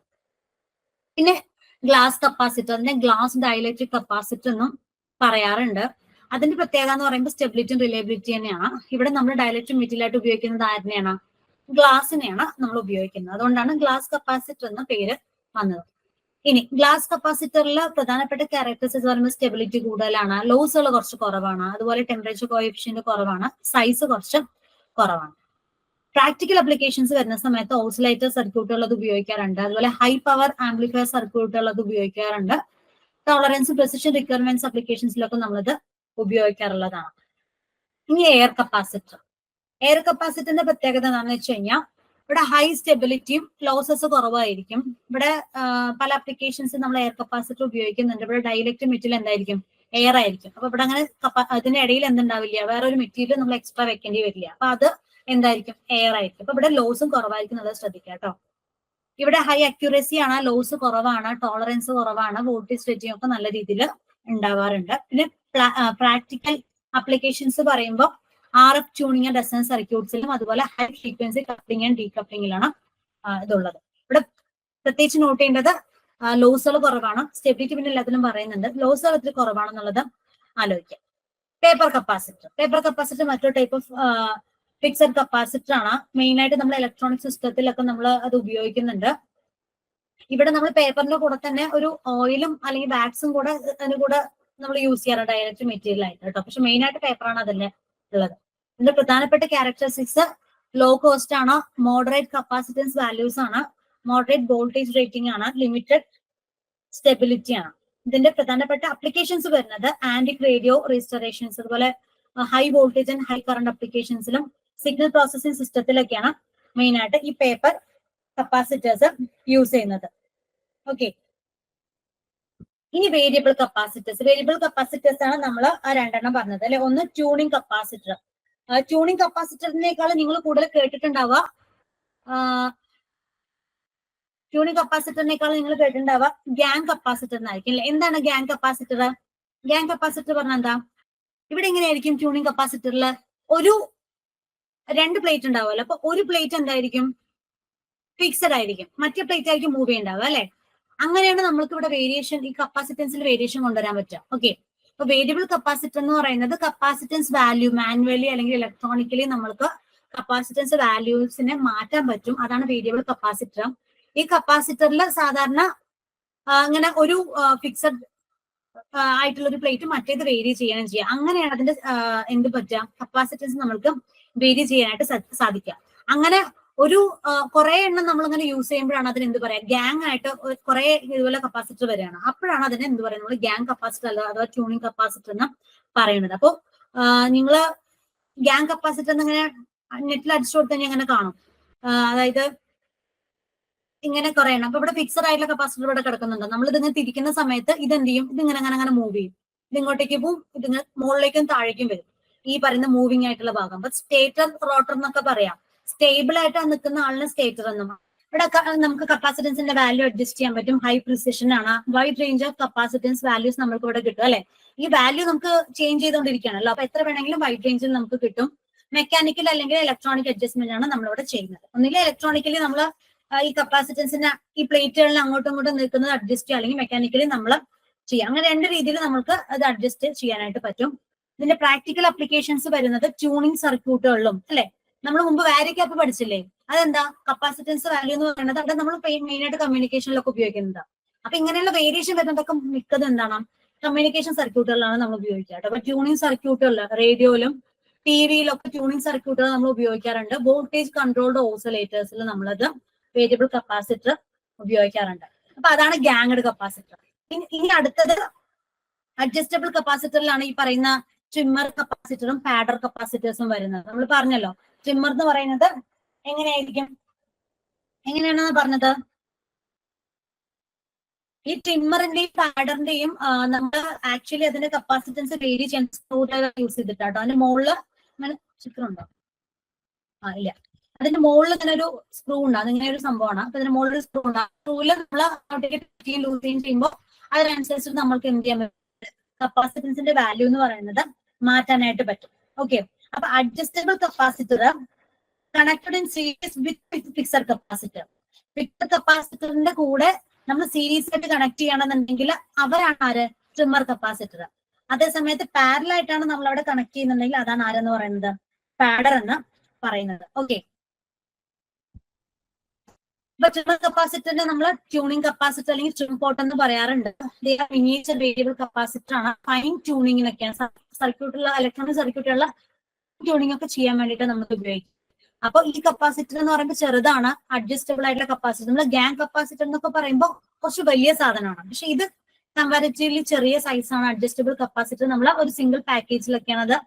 പിന്നെ ഗ്ലാസ് കപ്പാസിറ്റർ, അതിനെ ഗ്ലാസ് ഡൈലക്ട്രിക് കപ്പാസിറ്റർ എന്നും പറയാറുണ്ട്. അതിന്റെ പ്രത്യേകത എന്ന് പറയുമ്പോൾ സ്റ്റെബിലിറ്റിയും റിലയബിലിറ്റി തന്നെയാണ്. ഇവിടെ നമ്മൾ ഡൈലക്ട്രിക് മെറ്റീരിയൽ ആയിട്ട് ഉപയോഗിക്കുന്നത് ആരിനെയാണ്? ഗ്ലാസിനെയാണ് നമ്മൾ ഉപയോഗിക്കുന്നത്. അതുകൊണ്ടാണ് ഗ്ലാസ് കപ്പാസിറ്റർ എന്ന പേര് വന്നത്. ഇനി ഗ്ലാസ് കപ്പാസിറ്ററിൽ പ്രധാനപ്പെട്ട ക്യാരക്ടറിസ്റ്റിക്സ് പറയുമ്പോൾ സ്റ്റെബിലിറ്റി കൂടുതലാണ്, ലോസുകൾ കുറച്ച് കുറവാണ്, അതുപോലെ ടെമ്പറേച്ചർ കോഎഫിഷ്യന്റ് കുറവാണ്, സൈസ് കുറച്ച് കുറവാണ്. പ്രാക്ടിക്കൽ അപ്ലിക്കേഷൻസ് വരുന്ന സമയത്ത് ഓസിലേറ്റർ സർക്യൂട്ടുകൾ അത് ഉപയോഗിക്കാറുണ്ട്, അതുപോലെ ഹൈ പവർ ആംപ്ലിഫയർ സർക്യൂട്ടുകൾ അത് ഉപയോഗിക്കാറുണ്ട്. ടോളറൻസ്, പ്രെസിഷൻ റിക്വയർമെന്റ്സ് അപ്ലിക്കേഷൻസിലൊക്കെ നമ്മളത് ഉപയോഗിക്കാറുള്ളതാണ്. ഇനി എയർ കപ്പാസിറ്റർ. എയർ കപ്പാസിറ്ററിന്റെ പ്രത്യേകത എന്താണെന്ന് വെച്ച് കഴിഞ്ഞാൽ ഇവിടെ ഹൈ സ്റ്റെബിലിറ്റിയും ലോസസ് കുറവായിരിക്കും. ഇവിടെ പല അപ്ലിക്കേഷൻസ് നമ്മൾ എയർ കപ്പാസിറ്റർ ഉപയോഗിക്കുന്നുണ്ട്. ഇവിടെ ഡൈലക്ട്രിക് മെറ്റീരിയൽ എന്തായിരിക്കും? എയർ ആയിരിക്കും. അപ്പൊ ഇവിടെ അങ്ങനെ അതിന്റെ ഇടയിൽ എന്തുണ്ടാവില്ല, വേറെ ഒരു മെറ്റീരിയൽ നമ്മൾ എക്സ്ട്രാ വെക്കേണ്ടി വരില്ല. അപ്പൊ അത് എന്തായിരിക്കും? എയർ ആയിരിക്കും. അപ്പൊ ഇവിടെ ലോസും കുറവായിരിക്കും, അത് ശ്രദ്ധിക്കുക കേട്ടോ. ഇവിടെ ഹൈ അക്യുറസി ആണ്, ലോസ് കുറവാണ്, ടോളറൻസ് കുറവാണ്, വോൾട്ടേജ് റേറ്റിംഗ് ഒക്കെ നല്ല രീതിയിൽ ഉണ്ടാവാറുണ്ട്. പിന്നെ പ്രാക്ടിക്കൽ അപ്ലിക്കേഷൻസ് പറയുമ്പോൾ RF ട്യൂണിങ് ആൻഡ് റെസൊണന്റ് സർക്യൂട്ട്സിലും അതുപോലെ ഹൈ ഫ്രീക്വൻസി കപ്ലിംഗ് ആൻഡ് ഡീകപ്ലിംഗിലാണ് ഇതുള്ളത്. ഇവിടെ പ്രത്യേകിച്ച് നോട്ട് ചെയ്യേണ്ടത് ലോസുകൾ കുറവാണ്, സ്റ്റെബിലിറ്റി പിന്നെ എല്ലാത്തിലും പറയുന്നുണ്ട്, ലോസുകൾ ഒത്തിരി കുറവാണെന്നുള്ളത് ആലോചിക്കാം. Paper capacitor. പേപ്പർ കപ്പാസിറ്റർ മറ്റൊരു ടൈപ്പ് ഓഫ് ഫിക്സഡ് കപ്പാസിറ്റർ ആണ്. മെയിൻ ആയിട്ട് നമ്മൾ ഇലക്ട്രോണിക് സിസ്റ്റത്തിലൊക്കെ നമ്മൾ അത് ഉപയോഗിക്കുന്നുണ്ട്. ഇവിടെ നമ്മൾ പേപ്പറിന്റെ കൂടെ തന്നെ ഒരു ഓയിലും അല്ലെങ്കിൽ വാക്സും കൂടെ അതിന് കൂടെ നമ്മൾ യൂസ് ചെയ്യാറുണ്ട് ഡയറക്റ്റ് മെറ്റീരിയൽ ആയിട്ട് കേട്ടോ. പക്ഷെ മെയിൻ ആയിട്ട് പേപ്പറാണ് അതിന്റെ ഉള്ളത്. ഇതിന്റെ പ്രധാനപ്പെട്ട ക്യാരക്ടറിസ്റ്റിക്സ് ലോ കോസ്റ്റ് ആണ്, മോഡറേറ്റ് കപ്പാസിറ്റൻസ് വാല്യൂസ് ആണ്, മോഡറേറ്റ് വോൾട്ടേജ് റേറ്റിംഗ് ആണ്, ലിമിറ്റഡ് സ്റ്റെബിലിറ്റി ആണ്. ഇതിന്റെ പ്രധാനപ്പെട്ട അപ്ലിക്കേഷൻസ് വരുന്നത് ആന്റിക് റേഡിയോ റീസ്റ്റോറേഷൻസ്, അതുപോലെ high voltage and high current അപ്ലിക്കേഷൻസിലും സിഗ്നൽ പ്രോസസിംഗ് സിസ്റ്റത്തിലൊക്കെയാണ് മെയിൻ ആയിട്ട് ഈ പേപ്പർ കപ്പാസിറ്റേഴ്സ് യൂസ് ചെയ്യുന്നത്. ഓക്കെ, ഇനി വേരിയബിൾ കപ്പാസിറ്റേഴ്സ്. വേരിയബിൾ കപ്പാസിറ്റേഴ്സ് ആണ് നമ്മൾ ആ രണ്ടെണ്ണം പറഞ്ഞത് അല്ലെ. ഒന്ന് ട്യൂണിംഗ് കപ്പാസിറ്റർ. ട്യൂണിംഗ് കപ്പാസിറ്ററിനേക്കാൾ നിങ്ങൾ കൂടുതൽ കേട്ടിട്ടുണ്ടാവുക ട്യൂണിംഗ് കപ്പാസിറ്ററിനേക്കാൾ നിങ്ങൾ കേട്ടിട്ടുണ്ടാവുക ഗ്യാങ് കപ്പാസിറ്റർ എന്നായിരിക്കും അല്ലെ. എന്താണ് ഗ്യാങ് കപ്പാസിറ്റർ? ഗ്യാങ് കപ്പാസിറ്റർ പറഞ്ഞാൽ എന്താ? ഇവിടെ എങ്ങനെയായിരിക്കും ട്യൂണിംഗ് കപ്പാസിറ്ററിൽ ഒരു 2 പ്ലേറ്റ് ഉണ്ടാവുമല്ലോ. അപ്പൊ ഒരു പ്ലേറ്റ് എന്തായിരിക്കും? ഫിക്സഡ് ആയിരിക്കും, മറ്റേ പ്ലേറ്റ് ആയിരിക്കും മൂവ് ചെയ്യുന്നുണ്ടാവുക അല്ലെ. അങ്ങനെയാണ് നമ്മൾക്ക് ഇവിടെ വേരിയേഷൻ, ഈ കപ്പാസിറ്റൻസിൽ വേരിയേഷൻ കൊണ്ടുവരാൻ പറ്റുക. ഓക്കെ, അപ്പൊ വേരിയബിൾ കപ്പാസിറ്റർ എന്ന് പറയുന്നത് കപ്പാസിറ്റൻസ് വാല്യൂ മാനുവലി അല്ലെങ്കിൽ ഇലക്ട്രോണിക്കലി നമ്മൾക്ക് കപ്പാസിറ്റൻസ് വാല്യൂസിനെ മാറ്റാൻ പറ്റും. അതാണ് വേരിയബിൾ കപ്പാസിറ്റർ. ഈ കപ്പാസിറ്ററിൽ സാധാരണ അങ്ങനെ ഒരു ഫിക്സഡ് ആയിട്ടുള്ള ഒരു പ്ലേറ്റ് മറ്റേത് വേരി ചെയ്യാനും ചെയ്യാം. അങ്ങനെയാണ് അതിന്റെ എന്ത് പറ്റുക, കപ്പാസിറ്റൻസ് നമ്മൾക്ക് വേരി ചെയ്യാനായിട്ട് സാധിക്കുക. അങ്ങനെ ഒരു കുറെ എണ്ണം നമ്മൾ ഇങ്ങനെ യൂസ് ചെയ്യുമ്പോഴാണ് അതിന് എന്ത് പറയാ, ഗ്യാങ് ആയിട്ട് കുറെ ഇതുപോലെ കപ്പാസിറ്റർ വരികയാണ്. അപ്പോഴാണ് അതിന് എന്ത് പറയുന്നത്, നമ്മൾ ഗ്യാങ് കപ്പാസിറ്റർ അഥവാ ട്യൂണിംഗ് കപ്പാസിറ്റർ എന്ന് പറയുന്നത്. അപ്പോൾ നിങ്ങള് ഗ്യാങ് കപ്പാസിറ്റർ എന്നിങ്ങനെ നെറ്റിൽ അടിച്ചു കൊടുത്താൽ അങ്ങനെ കാണും. അതായത് ഇങ്ങനെ കുറെ എണ്ണം. അപ്പൊ ഇവിടെ ഫിക്സഡ് ആയിട്ടുള്ള കപ്പാസിറ്റർ ഇവിടെ കിടക്കുന്നുണ്ട്. നമ്മൾ ഇതിങ്ങനെ തിരിക്കുന്ന സമയത്ത് ഇതെന്ത് ചെയ്യും, ഇതിങ്ങനെ അങ്ങനെ മൂവ് ചെയ്യും. ഇത് ഇങ്ങോട്ടേക്ക് പോവും, ഇതിങ്ങനെ മുകളിലേക്കും താഴേക്കും വരും, ഈ പറയുന്ന മൂവിങ് ആയിട്ടുള്ള ഭാഗം. അപ്പൊ സ്റ്റേറ്റർ റോട്ടർ എന്നൊക്കെ പറയാം. സ്റ്റേബിൾ ആയിട്ട് നിൽക്കുന്ന ആളിന് സ്റ്റേറ്റർ എന്നും. ഇവിടെ നമുക്ക് കപ്പാസിറ്റൻസിന്റെ വാല്യൂ അഡ്ജസ്റ്റ് ചെയ്യാൻ പറ്റും. ഹൈ പ്രിസിഷൻ ആണ്. Wide range of capacitance values നമുക്ക് ഇവിടെ കിട്ടും അല്ലെ. ഈ വാല്യൂ നമുക്ക് ചേഞ്ച് ചെയ്തുകൊണ്ടിരിക്കുകയാണല്ലോ. അപ്പൊ എത്ര വേണമെങ്കിലും വൈഡ് റേഞ്ചിൽ നമുക്ക് കിട്ടും. മെക്കാനിക്കൽ അല്ലെങ്കിൽ ഇലക്ട്രോണിക് അഡ്ജസ്റ്റ്മെന്റ് ആണ് നമ്മളിവിടെ ചെയ്യുന്നത്. ഒന്നുകിൽ ഇലക്ട്രോണിക്കലി നമ്മൾ ഈ കപ്പാസിറ്റൻസിന്റെ ഈ പ്ലേറ്റുകളിൽ അങ്ങോട്ടും ഇങ്ങോട്ടും നിൽക്കുന്നത് അഡ്ജസ്റ്റ് ചെയ്യുക, അല്ലെങ്കിൽ മെക്കാനിക്കലി നമ്മൾ ചെയ്യാം. അങ്ങനെ 2 രീതിയിൽ നമുക്ക് അത് അഡ്ജസ്റ്റ് ചെയ്യാനായിട്ട് പറ്റും. ഇതിന്റെ പ്രാക്ടിക്കൽ അപ്ലിക്കേഷൻസ് വരുന്നത് ട്യൂണിംഗ് സർക്യൂട്ടുകളിലും അല്ലെ. നമ്മൾ മുമ്പ് വാരിയക്കാപ്പ് പഠിച്ചില്ലേ, അതെന്താ കപ്പാസിറ്റൻസ് വാല്യൂ എന്ന് പറയുന്നത്. അവിടെ നമ്മൾ മെയിൻ ആയിട്ട് കമ്മ്യൂണിക്കേഷനിലൊക്കെ ഉപയോഗിക്കുന്നത്. അപ്പൊ ഇങ്ങനെയുള്ള വേരിയേഷൻ വരുന്നതൊക്കെ മിക്കത് എന്താണ്, കമ്മ്യൂണിക്കേഷൻ സർക്യൂട്ടുകളിലാണ് നമ്മൾ ഉപയോഗിക്കുക. അപ്പൊ ട്യൂണിംഗ് സർക്യൂട്ടുകളിൽ റേഡിയോയിലും ടിവിയിലൊക്കെ ട്യൂണിംഗ് സർക്യൂട്ടുകൾ നമ്മൾ ഉപയോഗിക്കാറുണ്ട്. വോൾട്ടേജ് കൺട്രോൾഡ് ഓസിലേറ്റേഴ്സിൽ നമ്മളത് വേരിയബിൾ കപ്പാസിറ്റർ ഉപയോഗിക്കാറുണ്ട്. അപ്പൊ അതാണ് ഗ്യാങ്ഡ് കപ്പാസിറ്റർ. ഇനി അടുത്തത് അഡ്ജസ്റ്റബിൾ കപ്പാസിറ്ററിലാണ് ഈ പറയുന്ന ട്രിമ്മർ കപ്പാസിറ്ററും പാഡർ കപ്പാസിറ്റേഴ്സും വരുന്നത്. നമ്മൾ പറഞ്ഞല്ലോ ട്രിമ്മർ എന്ന് പറയുന്നത് എങ്ങനെയായിരിക്കും, എങ്ങനെയാണെന്ന് പറഞ്ഞത്. ഈ ട്രിമ്മറിന്റെയും പാഡറിന്റെയും നമ്മൾ ആക്ച്വലി അതിന്റെ കപ്പാസിറ്റൻസ് വേരി ചെയ്യാൻ സ്ക്രൂ ഡ്രൈവർ യൂസ് ചെയ്തിട്ടാട്ടോ. അതിന്റെ മുകളിൽ അങ്ങനെ ചിത്രം ഉണ്ടോ? ഇല്ല. അതിന്റെ മുകളിൽ ഇങ്ങനെ ഒരു സ്ക്രൂ ഉണ്ടാകും. ഇങ്ങനെ ഒരു സംഭവമാണ്. അപ്പൊ അതിന്റെ മുകളിൽ ഒരു സ്ക്രൂ ഉണ്ടാകും. സ്ക്രൂവിൽ നമ്മൾ ലൂസ് ചെയ്യുമ്പോൾ അതിനനുസരിച്ച് നമ്മൾക്ക് എന്ത് ചെയ്യാൻ പറ്റും, കപ്പാസിറ്റൻസിന്റെ വാല്യൂ എന്ന് പറയുന്നത് മാറ്റാനായിട്ട് പറ്റും. ഓക്കെ, അപ്പൊ adjustable capacitor connected in series with fixed capacitor. Fixed കപ്പാസിറ്ററിന്റെ കൂടെ നമ്മൾ സീരീസ് ആയിട്ട് കണക്ട് ചെയ്യണമെന്നുണ്ടെങ്കിൽ അവരാണ് ആര്, ട്രിമ്മർ കപ്പാസിറ്റർ. അതേസമയത്ത് പാരലൽ ആയിട്ടാണ് നമ്മൾ അവിടെ കണക്ട് ചെയ്യുന്നുണ്ടെങ്കിൽ അതാണ് ആരെന്ന് പറയുന്നത്, പാഡർ എന്ന് പറയുന്നത്. ഓക്കെ, ഇപ്പൊ ട്രിമ്മർ കപ്പാസിറ്ററിനെ നമ്മൾ ട്യൂണിംഗ് കപ്പാസിറ്റർ അല്ലെങ്കിൽ ട്രിം പോർട്ട് എന്ന് പറയാറുണ്ട്. മിനിയേച്ചർ വേരിയബിൾ കപ്പാസിറ്റർ ആണ്. ഫൈൻ ട്യൂണിങ്ങിനൊക്കെയാണ്, സർക്യൂട്ടുള്ള ഇലക്ട്രോണിക് സർക്യൂട്ടുള്ള ട്യൂണിംഗ് ഒക്കെ ചെയ്യാൻ വേണ്ടിയിട്ട് നമുക്ക് ഉപയോഗിക്കും. അപ്പൊ ഈ കപ്പാസിറ്റർ എന്ന് പറയുമ്പോൾ ചെറുതാണ്, അഡ്ജസ്റ്റബിൾ ആയിട്ടുള്ള കപ്പാസിറ്റർ. നമ്മൾ ഗ്യാങ് കപ്പാസിറ്റർ എന്നൊക്കെ പറയുമ്പോൾ കുറച്ച് വലിയ സാധനമാണ്. പക്ഷെ ഇത് കമ്പാരിറ്റീവ്ലി ചെറിയ സൈസാണ് അഡ്ജസ്റ്റബിൾ കപ്പാസിറ്റർ. നമ്മൾ ഒരു സിംഗിൾ പാക്കേജിലൊക്കെയാണ് അത്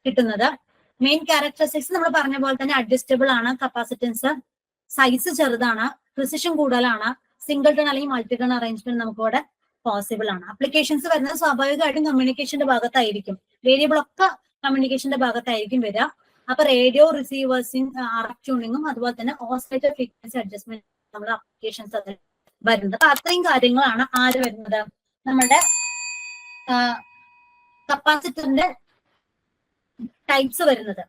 കിട്ടുന്നത്. മെയിൻ ക്യാരക്ടറിസ്റ്റിക്സ് നമ്മൾ പറഞ്ഞ പോലെ തന്നെ അഡ്ജസ്റ്റബിൾ ആണ്, കപ്പാസിറ്റൻസ് സൈസ് ചെറുതാണ്, പ്രിസിഷൻ കൂടുതലാണ്, സിംഗിൾ ടൺ അല്ലെങ്കിൽ മൾട്ടി ടൺ അറേഞ്ച്മെന്റ് നമുക്ക് ഇവിടെ പോസിബിൾ ആണ്. അപ്ലിക്കേഷൻസ് വരുന്നത് സ്വാഭാവികമായിട്ടും കമ്മ്യൂണിക്കേഷന്റെ ഭാഗത്തായിരിക്കും. വേരിയബിൾ ഒക്കെ കമ്മ്യൂണിക്കേഷന്റെ ഭാഗത്തായിരിക്കും വരിക. അപ്പൊ റേഡിയോ റിസീവേഴ്സിൻ RF ട്യൂണിങ്ങും അതുപോലെ തന്നെ ഓസിലേറ്റർ ഫ്രീക്വൻസി അഡ്ജസ്റ്റ്മെന്റ് നമ്മുടെ അപ്ലിക്കേഷൻസ് അതിൽ വരുന്നത്. അപ്പൊ അത്രയും കാര്യങ്ങളാണ് ആര് വരുന്നത്, നമ്മുടെ കപ്പാസിറ്ററിന്റെ ടൈപ്സ് വരുന്നത്.